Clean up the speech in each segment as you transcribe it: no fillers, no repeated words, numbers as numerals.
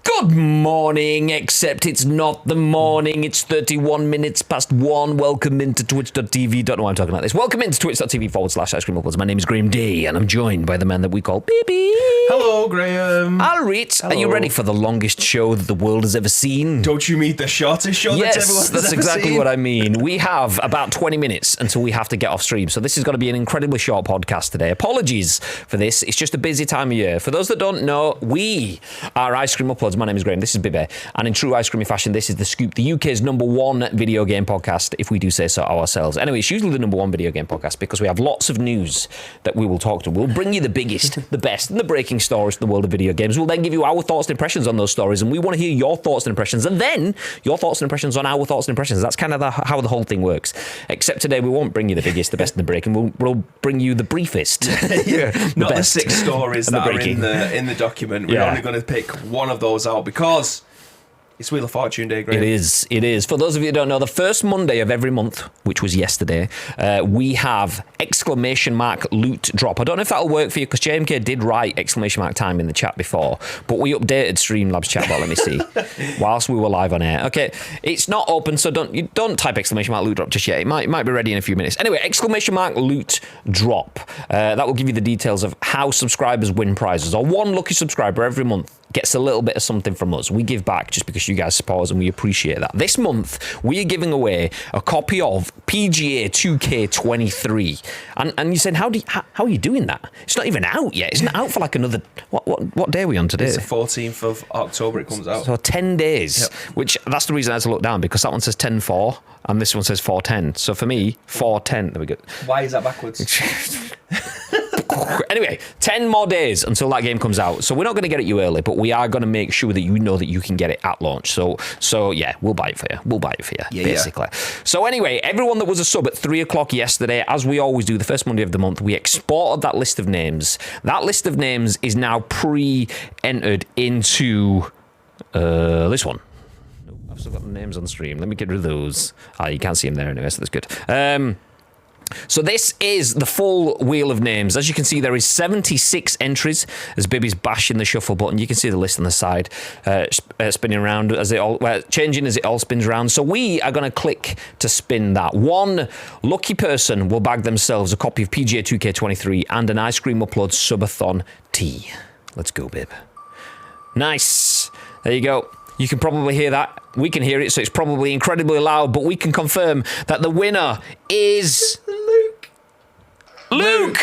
Good morning, except it's not the morning. It's 31 minutes past 1. Welcome into twitch.tv. Don't know why I'm talking like this. Welcome into twitch.tv/Ice Cream Uploads. My name is Graham D, and I'm joined by the man that we call Bibi. Hello, Graham. Alright, are you ready for the longest show that the world has ever seen? Don't you mean the shortest show that everyone has ever seen? Yes, that's exactly what I mean. We have about 20 minutes until we have to get off stream, so this is going to be an incredibly short podcast today. Apologies for this. It's just a busy time of year. For those that don't know, we are Ice Cream Uploads. My name is Graham, this is Bibi, and in true ice creamy fashion, this is The Scoop, the UK's #1 video game podcast, if we do say so ourselves. Anyway, it's usually the #1 video game podcast because we have lots of news that we will talk to. We'll bring you the biggest, the best, and the breaking stories in the world of video games. We'll then give you our thoughts and impressions on those stories, and we want to hear your thoughts and impressions, and then your thoughts and impressions on our thoughts and impressions. That's kind of how the whole thing works. Except today, we won't bring you the biggest, the best, and the breaking. We'll bring you the briefest. Not the 6 stories that are in the document. We're only going to pick one of those out because it's Wheel of Fortune Day, Graham. It is. For those of you who don't know, the first Monday of every month, which was yesterday, we have ! Loot drop. I don't know if that'll work for you, because JMK did write ! Time in the chat before, but we updated Streamlabs chatbot, let me see, whilst we were live on air. Okay, it's not open, so don't type ! Loot drop just yet. It might be ready in a few minutes. Anyway, ! Loot drop. That will give you the details of how subscribers win prizes, or one lucky subscriber every month gets a little bit of something from us. We give back just because you guys support us, and we appreciate that. This month, we are giving away a copy of PGA 2K23. And you're saying, how are you doing that? It's not even out yet. It's not out for like another... What day are we on today? It's the 14th of October it comes out. So 10 days, yep. Which that's the reason I had to look down, because that one says 10-4 and this one says 4-10. So for me, 4-10. There we go. Why is that backwards? Anyway, 10 more days until that game comes out. So we're not going to get it you early, but we are going to make sure that you know that you can get it at launch. So yeah, we'll buy it for you. Basically. Yeah. So anyway, everyone that was a sub at 3 o'clock yesterday, as we always do, the first Monday of the month, we exported that list of names. That list of names is now pre-entered into this one. I've still got the names on stream. Let me get rid of those. You can't see them there anyway, so that's good. So this is the full wheel of names. As you can see, there is 76 entries as Bibi's bashing the shuffle button. You can see the list on the side spinning around as changing as it all spins around. So we are going to click to spin that. One lucky person will bag themselves a copy of PGA 2K23 and an Ice Cream Upload Subathon tee. Let's go, Bib. Nice. There you go. You can probably hear that. We can hear it, so it's probably incredibly loud, but we can confirm that the winner is... Luke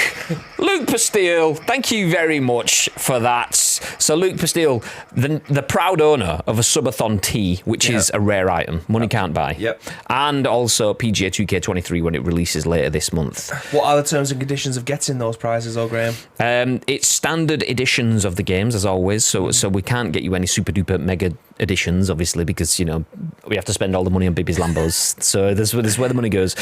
Pastille, thank you very much for that. So Luke Pastille, the proud owner of a Subathon tee, which is a rare item, money can't buy. Yep. And also PGA 2K23 when it releases later this month. What are the terms and conditions of getting those prizes, Graham? It's standard editions of the games, as always, so we can't get you any super duper mega editions, obviously, because, we have to spend all the money on Bibi's Lambos. So this is where the money goes.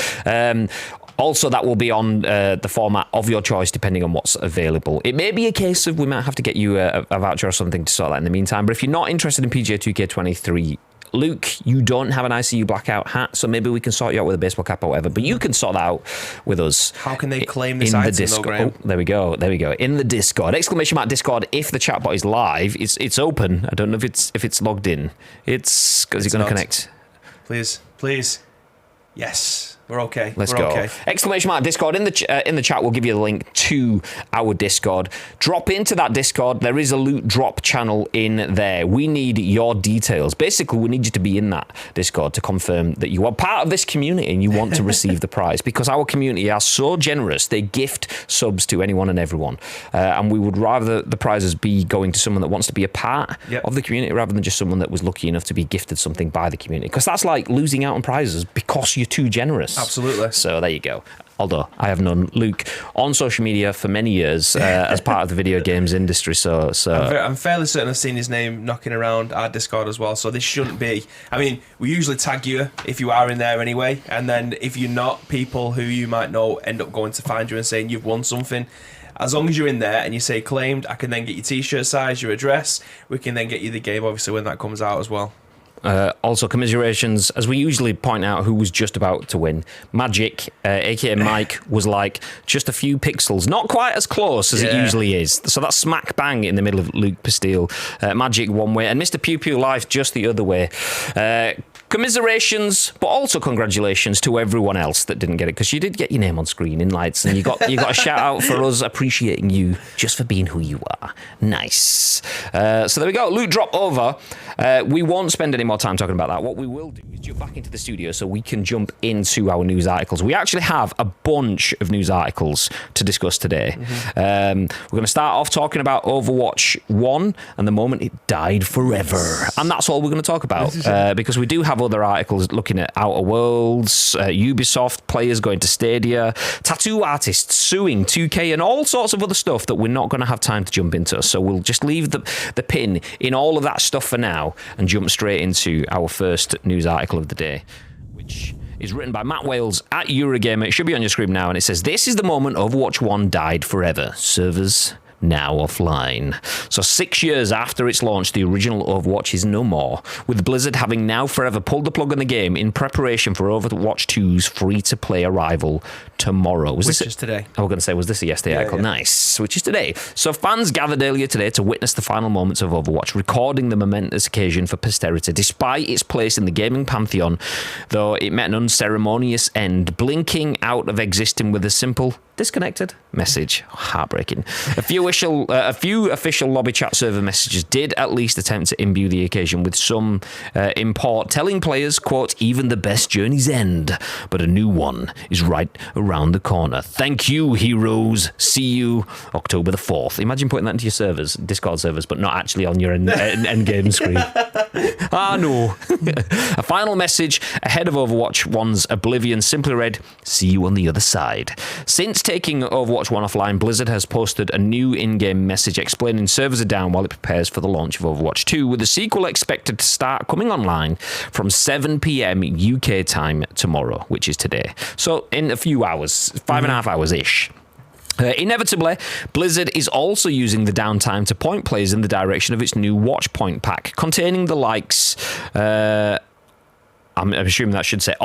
Also, that will be on the format of your choice, depending on what's available. It may be a case of we might have to get you a voucher or something to sort that in the meantime. But if you're not interested in PGA 2K23, Luke, you don't have an ICU blackout hat, so maybe we can sort you out with a baseball cap or whatever. But you can sort that out with us. How can they claim this item, though, Graham? Oh, there we go. In the Discord. ! Discord. If the chatbot is live, it's open. I don't know if it's logged in. Is it going to connect? Please. Yes. We're okay. Let's go. Okay. ! Discord. In the chat, we'll give you the link to our Discord. Drop into that Discord. There is a loot drop channel in there. We need your details. Basically, we need you to be in that Discord to confirm that you are part of this community and you want to receive the prize, because our community are so generous. They gift subs to anyone and everyone. And we would rather the prizes be going to someone that wants to be a part of the community rather than just someone that was lucky enough to be gifted something by the community. Because that's like losing out on prizes because you're too generous. Absolutely. So there you go. Although I have known Luke on social media for many years as part of the video games industry, so I'm fairly certain I've seen his name knocking around our Discord as well. So this shouldn't be. I mean, we usually tag you if you are in there anyway, and then if you're not, people who you might know end up going to find you and saying you've won something. As long as you're in there and you say claimed, I can then get your t-shirt size, your address. We can then get you the game, obviously, when that comes out as well. Also, commiserations, as we usually point out who was just about to win. Magic, aka Mike, was like just a few pixels, not quite as close as it usually is. So that's smack bang in the middle of Luke Pastille. Magic one way, and Mr. Pew Pew Life just the other way. Commiserations, but also congratulations to everyone else that didn't get it, because you did get your name on screen in lights, and you got a shout out for us appreciating you just for being who you are. Nice. So there we go. Loot drop over. We won't spend any more time talking about that. What we will do is jump back into the studio so we can jump into our news articles. We actually have a bunch of news articles to discuss today. We're going to start off talking about Overwatch 1 and the moment it died forever. And that's all we're going to talk about, because we do have other articles looking at Outer Worlds, Ubisoft, players going to Stadia, tattoo artists suing 2K, and all sorts of other stuff that we're not going to have time to jump into. So we'll just leave the pin in all of that stuff for now and jump straight into our first news article of the day, which is written by Matt Wales at Eurogamer. It should be on your screen now, and it says, "This is the moment Overwatch 1 died forever. Servers now offline." So 6 years after its launch, the original Overwatch is no more, with Blizzard having now forever pulled the plug on the game in preparation for Overwatch 2's free-to-play arrival tomorrow. Which is today. I was going to say, was this a yesterday article? Nice. Which is today. So fans gathered earlier today to witness the final moments of Overwatch, recording the momentous occasion for posterity. Despite its place in the gaming pantheon, though it met an unceremonious end, blinking out of existing with a simple disconnected message. Heartbreaking. A few official lobby chat server messages did at least attempt to imbue the occasion with some import, telling players, quote, "Even the best journeys end, but a new one is right around the corner. Thank you, heroes. See you October the 4th. Imagine putting that into your servers, Discord servers, but not actually on your end game screen. Ah, no. A final message ahead of Overwatch 1's Oblivion simply read, "See you on the other side." Since taking Overwatch 1 offline, Blizzard has posted a new in-game message explaining servers are down while it prepares for the launch of Overwatch 2, with the sequel expected to start coming online from 7 p.m. UK time tomorrow, which is today. So in a few hours, 5.5 hours-ish. Inevitably, Blizzard is also using the downtime to point players in the direction of its new Watchpoint pack, containing the likes... I'm assuming that should say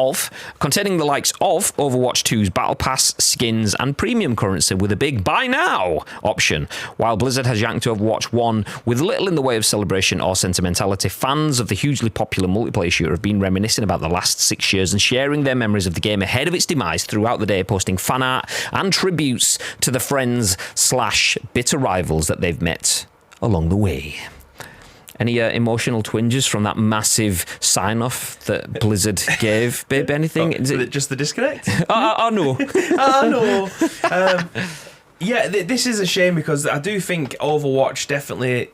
containing the likes of Overwatch 2's Battle Pass, skins, and premium currency with a big buy now option. While Blizzard has yanked Overwatch 1 with little in the way of celebration or sentimentality, fans of the hugely popular multiplayer shooter have been reminiscing about the last 6 years and sharing their memories of the game ahead of its demise throughout the day, posting fan art and tributes to the friends/bitter rivals that they've met along the way. Any emotional twinges from that massive sign-off that Blizzard gave? Babe, anything? Is it just the disconnect? Oh, no. Oh, no. This is a shame because I do think Overwatch definitely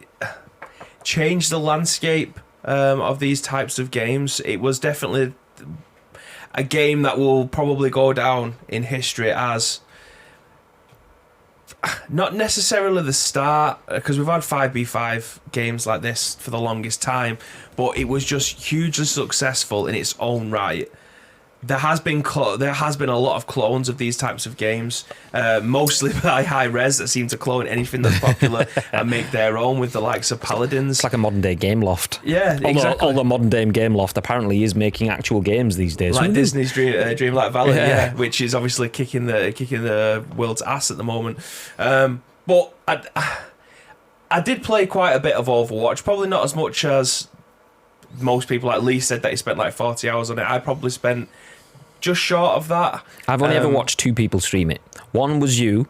changed the landscape of these types of games. It was definitely a game that will probably go down in history as... not necessarily the start, because we've had 5v5 games like this for the longest time, but it was just hugely successful in its own right. There has been a lot of clones of these types of games, mostly by Hi-Rez that seem to clone anything that's popular and make their own with the likes of Paladins. It's like a modern day Gameloft. Yeah, exactly. Although modern day Gameloft apparently is making actual games these days. Like Disney's Dreamlight Valley, which is obviously kicking the world's ass at the moment. But I did play quite a bit of Overwatch, probably not as much as most people. Like Lee said that he spent like 40 hours on it. I probably spent just short of that. I've only ever watched two people stream it. One was you,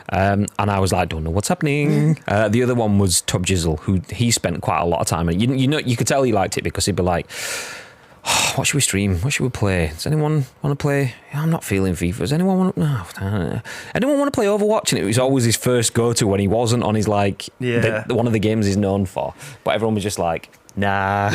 and I was like, don't know what's happening. The other one was Tub Jizzle, who he spent quite a lot of time on. You could tell he liked it because he'd be like, what should we stream? What should we play? Does anyone want to play? I'm not feeling FIFA. Does anyone want to... No. Anyone want to play Overwatch? And it was always his first go-to when he wasn't on his, like, one of the games he's known for. But everyone was just like, nah.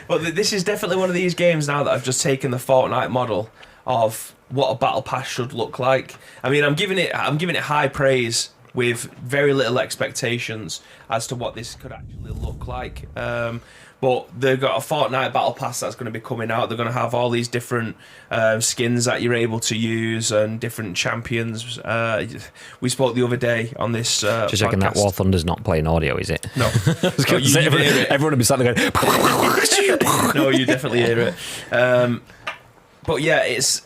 Well, this is definitely one of these games now that I've just taken the Fortnite model of what a battle pass should look like. I mean, I'm giving it high praise with very little expectations as to what this could actually look like. But they've got a Fortnite Battle Pass that's going to be coming out. They're going to have all these different skins that you're able to use and different champions. We spoke the other day on this Just checking that War Thunder's not playing audio, is it? No. Everyone would be sat there going... No, you definitely hear it. But yeah, it's...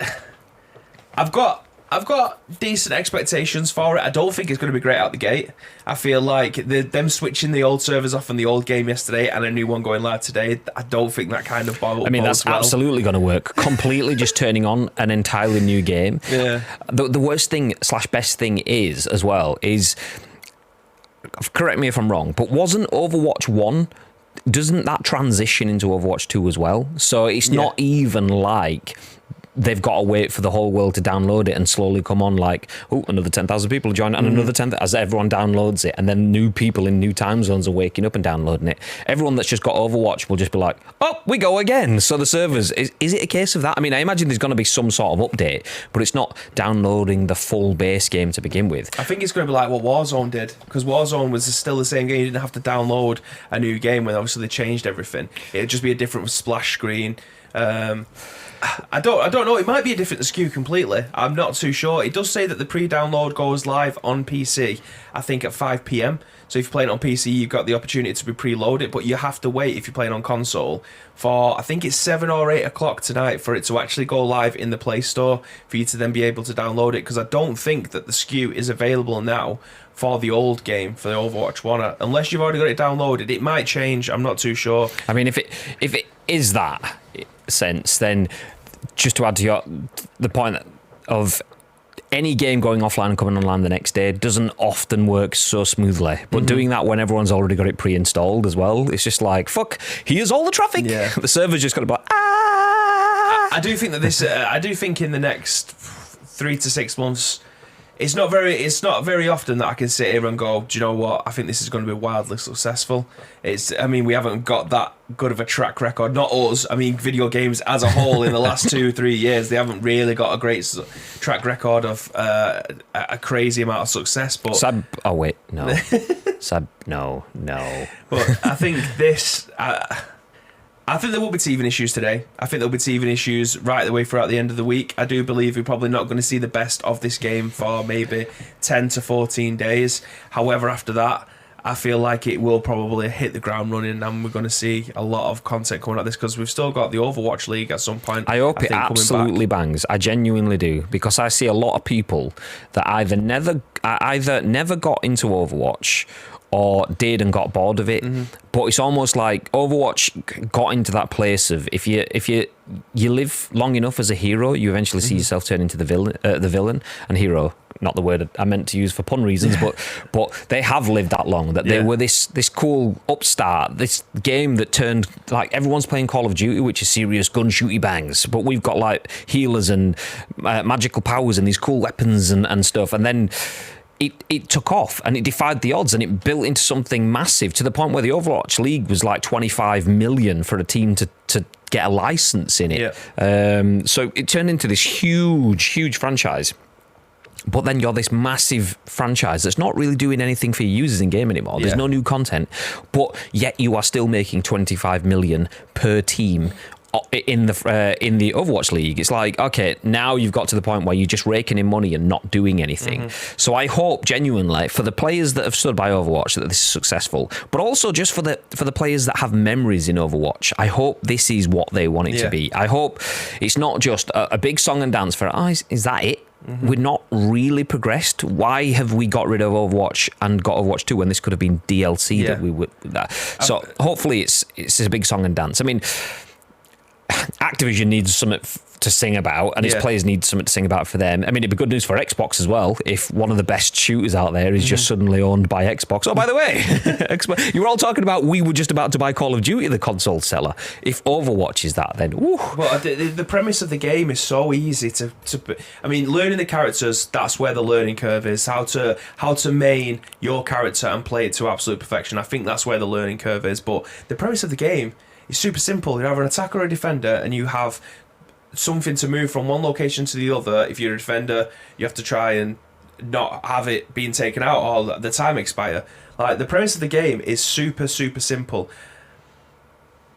I've got decent expectations for it. I don't think it's going to be great out the gate. I feel like them switching the old servers off on the old game yesterday and a new one going live today, I don't think that kind of bodes well. That's absolutely going to work. Completely just turning on an entirely new game. Yeah. The worst thing / best thing is, as well, is... Correct me if I'm wrong, but wasn't Overwatch 1... Doesn't that transition into Overwatch 2 as well? So it's not even like... They've got to wait for the whole world to download it and slowly come on like, oh, another 10,000 people join and another 10,000 as everyone downloads it, and then new people in new time zones are waking up and downloading it. Everyone that's just got Overwatch will just be like, oh, we go again. So the servers, is it a case of that? I mean, I imagine there's going to be some sort of update, but it's not downloading the full base game to begin with. I think it's going to be like what Warzone did, because Warzone was still the same game. You didn't have to download a new game when obviously they changed everything. It'd just be a different splash screen. I don't know. It might be a different SKU completely. I'm not too sure. It does say that the pre-download goes live on PC, I think at 5 p.m. So if you're playing on PC, you've got the opportunity to be preloaded, but you have to wait if you're playing on console for, I think it's 7 or 8 o'clock tonight for it to actually go live in the Play Store for you to then be able to download it, because I don't think that the SKU is available now for the old game, for the Overwatch 1. Unless you've already got it downloaded, it might change. I'm not too sure. I mean, if it is that sense, then just to add to the point of any game going offline and coming online the next day doesn't often work so smoothly, but doing that when everyone's already got it pre-installed as well, it's just like, fuck, here's all the traffic. The server's just got to be like, I do think that this I do think in the next 3 to 6 months, it's not very often that I can sit here and go, do you know what, I think this is going to be wildly successful. I mean, we haven't got that good of a track record, not us, I mean video games as a whole in the last 2-3 years. They haven't really got a great track record of a crazy amount of success. But Sab, oh wait, no. Sab, no. But I think this... I think there will be teething issues today. I think there'll be teething issues right the way throughout the end of the week. I do believe we're probably not going to see the best of this game for maybe 10 to 14 days. However, after that, I feel like it will probably hit the ground running, and we're going to see a lot of content coming out of this, because we've still got the Overwatch League at some point. I hope it absolutely bangs. I genuinely do, because I see a lot of people that either never got into Overwatch or did and got bored of it. But it's almost like Overwatch got into that place of if you live long enough as a hero, you eventually see yourself turn into the villain and hero. Not the word I meant to use for pun reasons, but they have lived that long, that they were this cool upstart, this game that turned, like, everyone's playing Call of Duty, which is serious gun shooty bangs, but we've got like healers and magical powers and these cool weapons and stuff, and then it took off and it defied the odds and it built into something massive, to the point where the Overwatch League was like 25 million for a team to get a license in it. So it turned into this huge franchise. But then you're this massive franchise that's not really doing anything for your users in game anymore. There's no new content, but yet you are still making 25 million per team in the Overwatch League. It's like, okay, now you've got to the point where you're just raking in money and not doing anything. So I hope genuinely for the players that have stood by Overwatch that this is successful, but also just for the players that have memories in Overwatch. I hope this is what they want it to be. I hope it's not just a big song and dance for, is that it? We're not really progressed. Why have we got rid of Overwatch and got Overwatch 2 when this could have been DLC that we would... So hopefully it's a big song and dance. I mean, Activision needs something to sing about, and its players need something to sing about for them. I mean, it'd be good news for Xbox as well if one of the best shooters out there is just suddenly owned by Xbox. Oh, by the way, you were all talking about we were just about to buy Call of Duty, the console seller. If Overwatch is that, then woo. Well, the premise of the game is so easy to I mean, learning the characters, that's where the learning curve is. How to main your character and play it to absolute perfection. I think that's where the learning curve is. But the premise of the game is super simple. You have an attacker or a defender, and you have something to move from one location to the other. If you're a defender, you have to try and not have it being taken out or the time expire. Like, the premise of the game is super, super simple.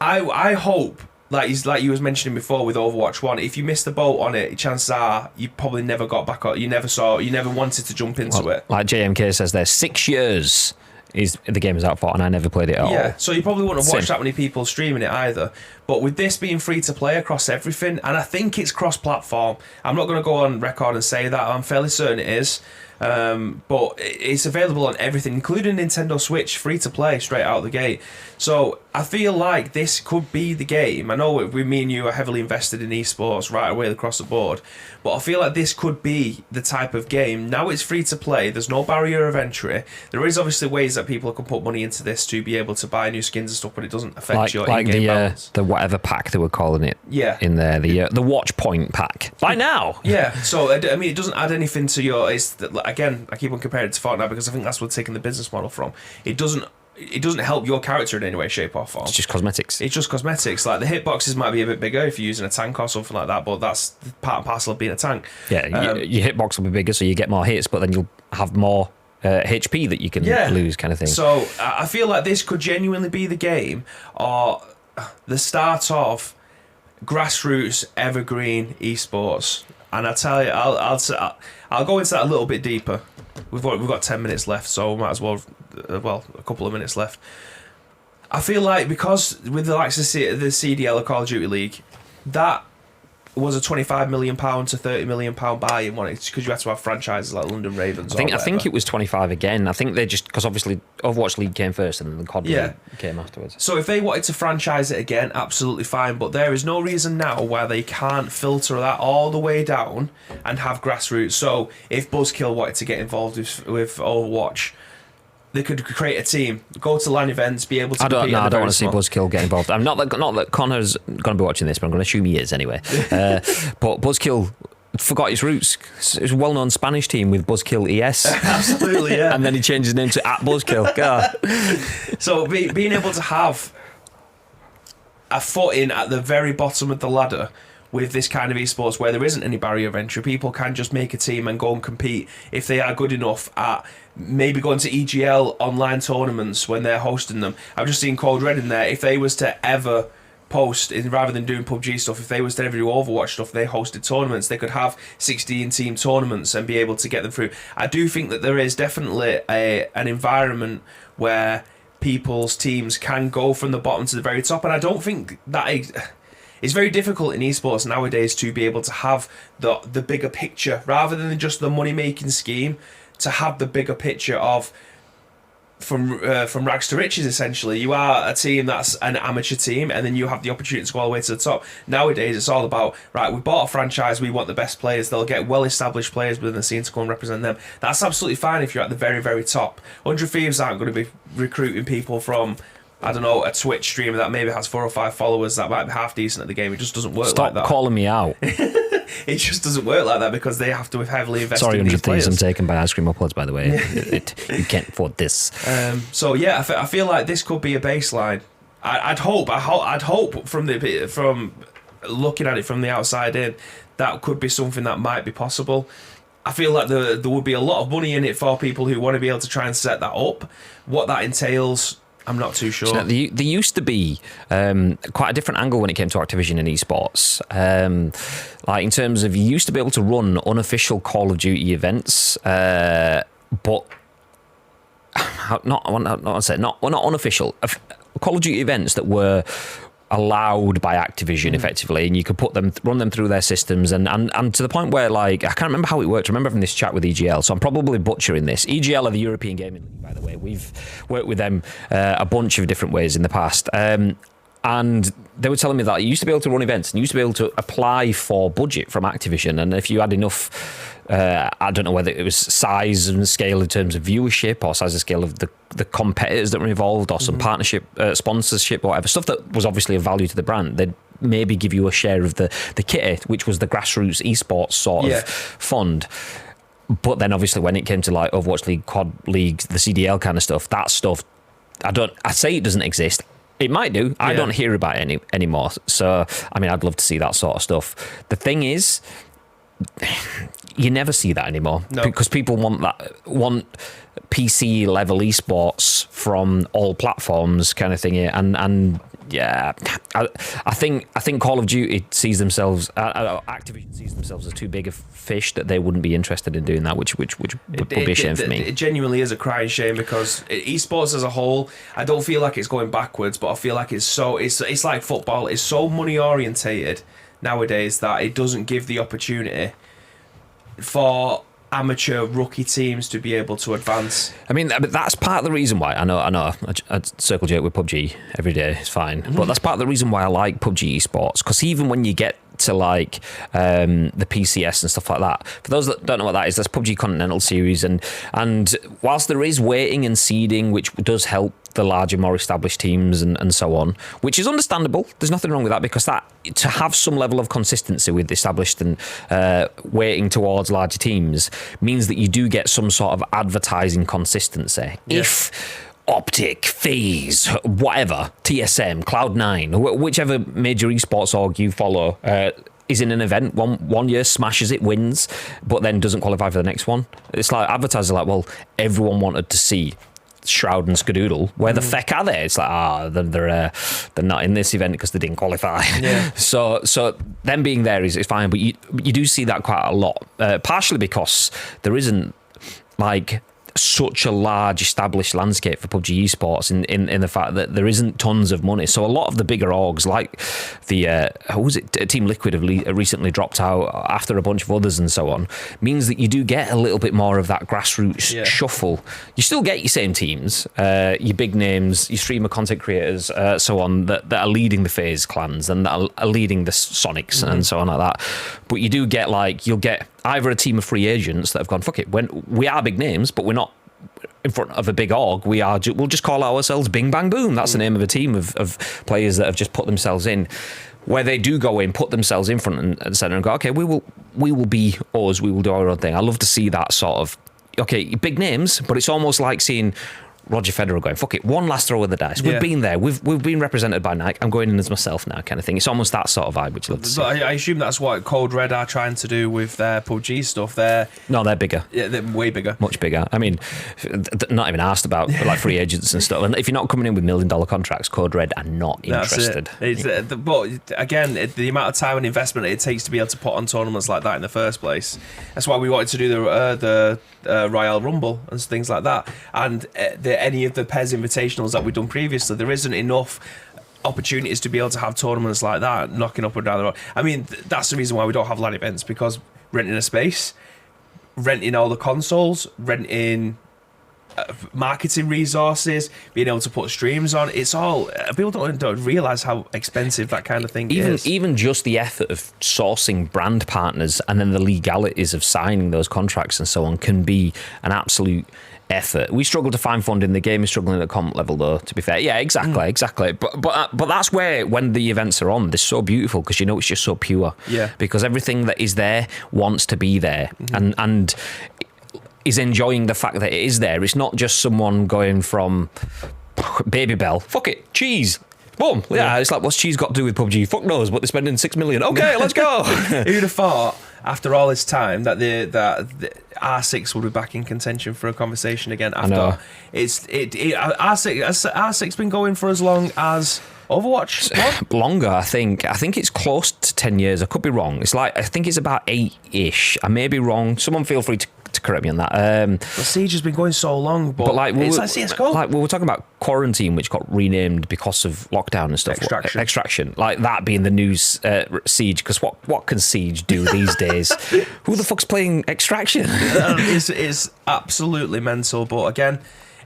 I hope, like you was mentioning before with Overwatch 1, if you missed the boat on it, chances are you probably never got back on. You never wanted to jump into it. Like JMK says there, 6 years is the game is out for, and I never played it at all. Yeah, so you probably wouldn't have watched that many people streaming it either. But with this being free to play across everything, and I think it's cross-platform, I'm not going to go on record and say that, I'm fairly certain it is. But it's available on everything, including Nintendo Switch, free to play straight out of the gate. So I feel like this could be the game. I know me and you are heavily invested in esports right away across the board, but I feel like this could be the type of game. Now it's free to play, there's no barrier of entry. There is obviously ways that people can put money into this to be able to buy new skins and stuff, but it doesn't affect your in-game balance. The whatever pack they were calling it. Yeah. In there, the watch point pack. By now. Yeah. So I mean, it doesn't add anything to your. Again, I keep on comparing it to Fortnite because I think that's where they're taking the business model from. It doesn't help your character in any way, shape, or form. It's just cosmetics. It's just cosmetics. Like, the hitboxes might be a bit bigger if you're using a tank or something like that, but that's part and parcel of being a tank. Yeah, your hitbox will be bigger, so you get more hits, but then you'll have more HP that you can lose, kind of thing. So I feel like this could genuinely be the game, or the start of grassroots evergreen esports. And I tell you, I'll go into that a little bit deeper. We've got 10 minutes left, so we might as well, a couple of minutes left. I feel like because with the likes of the CDL or Call of Duty League, that was a £25 million to £30 million buy-in, because you had to have franchises like London Ravens. I think it was 25 again. I think they just, because obviously Overwatch League came first and then the COD League came afterwards. So if they wanted to franchise it again, absolutely fine. But there is no reason now why they can't filter that all the way down and have grassroots. So if Buzzkill wanted to get involved with Overwatch, they could create a team, go to LAN events, be able to. I don't want to see Buzzkill get involved. I'm not that Connor's going to be watching this, but I'm going to assume he is anyway. But Buzzkill forgot his roots. It's a well-known Spanish team with Buzzkill ES. Absolutely, yeah. And then he changed his name to @Buzzkill. God. So being able to have a footing at the very bottom of the ladder with this kind of esports where there isn't any barrier of entry, people can just make a team and go and compete if they are good enough at maybe going to EGL online tournaments when they're hosting them. I've just seen Code Red in there. If they was to ever post, rather than doing PUBG stuff, if they was to ever do Overwatch stuff, they hosted tournaments, they could have 16 team tournaments and be able to get them through. I do think that there is definitely an environment where people's teams can go from the bottom to the very top, and I don't think that it's very difficult in esports nowadays to be able to have the bigger picture rather than just the money making scheme, to have the bigger picture of from rags to riches. Essentially, you are a team that's an amateur team, and then you have the opportunity to go all the way to the top. Nowadays, it's all about, right, we bought a franchise, we want the best players. They'll get well-established players within the scene to go and represent them. That's absolutely fine if you're at the very, very top. 100 Thieves aren't going to be recruiting people from, I don't know, a Twitch streamer that maybe has 4 or 5 followers that might be half decent at the game. It just doesn't work like that. Stop calling me out. It just doesn't work like that because they have to heavily invest in these players. Sorry, 100 Thieves, I'm taken by Ice Cream Uploads, by the way. You can't afford this. So yeah, I feel like this could be a baseline. I'd hope from looking at it from the outside in, that could be something that might be possible. I feel like there would be a lot of money in it for people who want to be able to try and set that up. What that entails, I'm not too sure. So there used to be quite a different angle when it came to Activision and esports. Like in terms of, you used to be able to run unofficial Call of Duty events, but not unofficial. Call of Duty events that were allowed by Activision effectively, and you could run them through their systems, and to the point where, like, I can't remember how it worked. I remember having this chat with EGL, so I'm probably butchering this. EGL are the European Gaming League, by the way. We've worked with them a bunch of different ways in the past, and they were telling me that you used to be able to run events and you used to be able to apply for budget from Activision, and if you had enough, I don't know whether it was size and scale in terms of viewership or size and scale of the competitors that were involved, or some partnership, sponsorship or whatever, stuff that was obviously of value to the brand, they'd maybe give you a share of the kit, which was the grassroots esports sort of fund. But then obviously when it came to like Overwatch League, COD League, the CDL kind of stuff, that stuff, I say it doesn't exist. It might do. I don't hear about it anymore. So, I mean, I'd love to see that sort of stuff. The thing is, you never see that anymore because people want PC level esports from all platforms kind of thing, and yeah, I think Call of Duty sees themselves, Activision sees themselves as too big a fish that they wouldn't be interested in doing that, which would be a shame for me. It genuinely is a crying shame because esports as a whole, I don't feel like it's going backwards, but I feel like it's like football. It's so money orientated nowadays that it doesn't give the opportunity for amateur rookie teams to be able to advance. I mean, that's part of the reason why I know I circle jerk with PUBG every day, it's fine, but that's part of the reason why I like PUBG Esports, because even when you get to like the PCS and stuff like that, for those that don't know what that is, that's PUBG Continental Series, and whilst there is waiting and seeding, which does help the larger, more established teams and so on, which is understandable. There's nothing wrong with that, because that, to have some level of consistency with established and waiting towards larger teams, means that you do get some sort of advertising consistency. Yeah. If Optic, FaZe, whatever, TSM, Cloud9, whichever major esports org you follow, is in an event one year, smashes it, wins, but then doesn't qualify for the next one. It's like advertisers are like, well, everyone wanted to see Shroud and Skadoodle. Where the feck are they? It's like, they're not in this event because they didn't qualify. Yeah. So them being there is fine, but you do see that quite a lot, partially because there isn't like such a large established landscape for PUBG Esports in the fact that there isn't tons of money. So a lot of the bigger orgs, like the Team Liquid, have recently dropped out after a bunch of others and so on, means that you do get a little bit more of that grassroots shuffle. You still get your same teams, your big names, your streamer content creators, so on, that are leading the FaZe clans and that are leading the Sonics and so on like that. But you do get, like, you'll get either a team of free agents that have gone, fuck it, when we are big names, but we're not in front of a big org, we'll just call ourselves Bing Bang Boom. That's the name of a team of players that have just put themselves in, where they do go in, put themselves in front and center and go, okay, we will be us, we will do our own thing. I love to see that sort of, okay, big names, but it's almost like seeing Roger Federer going, fuck it, one last throw of the dice. We've been there. We've been represented by Nike. I'm going in as myself now, kind of thing. It's almost that sort of vibe, which I love to see. But I assume that's what Code Red are trying to do with their PUBG stuff. No, they're bigger. Yeah, they're way bigger. Much bigger. I mean, not even asked about like free agents and stuff. And if you're not coming in with $1 million contracts, Code Red are not interested. But again, the amount of time and investment it takes to be able to put on tournaments like that in the first place. That's why we wanted to do the Royale Rumble and things like that. And any of the PES invitationals that we've done previously, there isn't enough opportunities to be able to have tournaments like that knocking up and down the road. I mean, that's the reason why we don't have LAN events, because renting a space, renting all the consoles, renting marketing resources, being able to put streams on, it's all, people don't realise how expensive that kind of thing is. Even just the effort of sourcing brand partners and then the legalities of signing those contracts and so on can be an absolute effort. We struggle to find funding. The game is struggling at comp level, though, to be fair. Yeah, exactly. But that's where, when the events are on, they're so beautiful, because you know it's just so pure. Yeah. Because everything that is there wants to be there, and is enjoying the fact that it is there. It's not just someone going from Baby Bell, fuck it, cheese, boom. Yeah, it's like, what's cheese got to do with PUBG? Fuck knows, but they're spending $6 million. Okay, let's go. Who'd have thought, after all this time, that the R6 would be back in contention for a conversation again? After R6 been going for as long as Overwatch? What? Longer, I think. I think it's close to 10 years. I could be wrong. It's like, I think it's about 8-ish. I may be wrong. Someone feel free to correct me on that. The Siege has been going so long, but like, it's like CSGO. Like, we were talking about Quarantine, which got renamed because of lockdown and stuff. Extraction. Like that being the new Siege, because what can Siege do these days? Who the fuck's playing Extraction? It's absolutely mental, but again,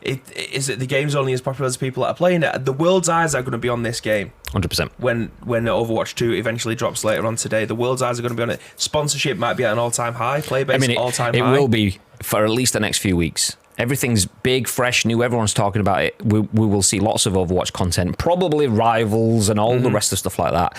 the game's only as popular as the people that are playing it. The world's eyes are going to be on this game. 100%. When Overwatch 2 eventually drops later on today, the world's eyes are going to be on it. Sponsorship might be at an all-time high. Playbase all-time high. It will be for at least the next few weeks. Everything's big, fresh, new. Everyone's talking about it. We will see lots of Overwatch content, probably rivals and all the rest of stuff like that.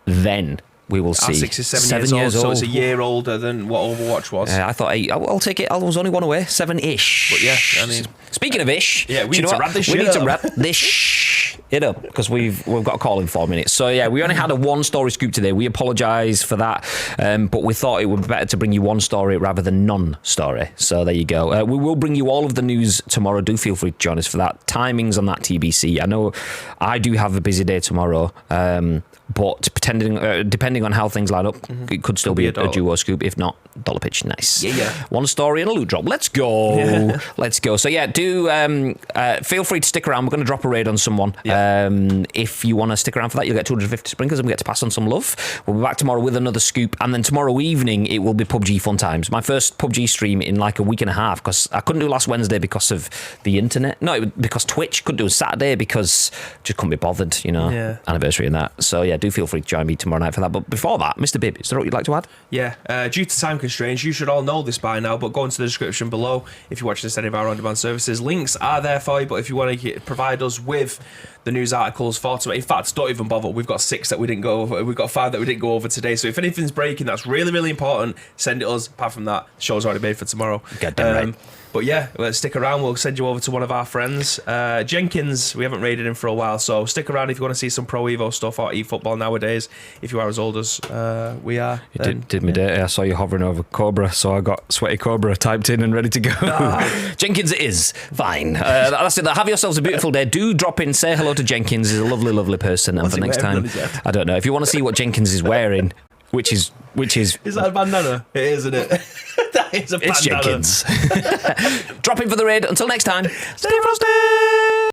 Then we will see. R6 is 7 years old, so it's a year older than what Overwatch was. I thought 8. I'll take it. I was only one away. 7-ish. But yeah, I mean, speaking of ish, yeah, we need to wrap this shit up. We need to wrap this it up because we've got a call in 4 minutes. So yeah, we only had a one story scoop today. We apologise for that, but we thought it would be better to bring you one story rather than none story. So there you go. We will bring you all of the news tomorrow. Do feel free to join us for that. Timings on that TBC. I know I do have a busy day tomorrow. But depending on how things line up, it could still be a duo scoop. If not, dollar pitch. Nice. Yeah. One story and a loot drop. Let's go. Let's go. So yeah, do feel free to stick around. We're going to drop a raid on someone. If you want to stick around for that, you'll get 250 sprinkles and we get to pass on some love. We'll be back tomorrow with another scoop. And then tomorrow evening, it will be PUBG Fun Times. My first PUBG stream in like a week and a half because I couldn't do last Wednesday because of the internet. No, because Twitch. Couldn't do Saturday because just couldn't be bothered, anniversary and that. So yeah, do feel free to join me tomorrow night for that. But before that, Mr. Bibb, is there what you'd like to add? Yeah, due to time constraints, you should all know this by now, but go into the description below if you're watching this any of our on-demand services. Links are there for you, but if you want to provide us with the news articles for tomorrow, in fact, don't even bother. We've got 6 that we didn't go over. We've got 5 that we didn't go over today. So if anything's breaking, that's really, really important. Send it us. Apart from that, the show's already made for tomorrow. Get damn right. But yeah, let's stick around. We'll send you over to one of our friends. Jenkins, we haven't raided him for a while, so stick around if you want to see some Pro Evo stuff or eFootball nowadays. If you are as old as we are. You did me dirty. I saw you hovering over Cobra, so I got Sweaty Cobra typed in and ready to go. Jenkins it is. Fine. That's it. Have yourselves a beautiful day. Do drop in, say hello to Jenkins. He's a lovely, lovely person. And for next time, I don't know. If you want to see what Jenkins is wearing, which is Is that a bandana? It is, isn't it? That is a bandana. It's Jenkins. Drop in for the raid. Until next time, stay frosty!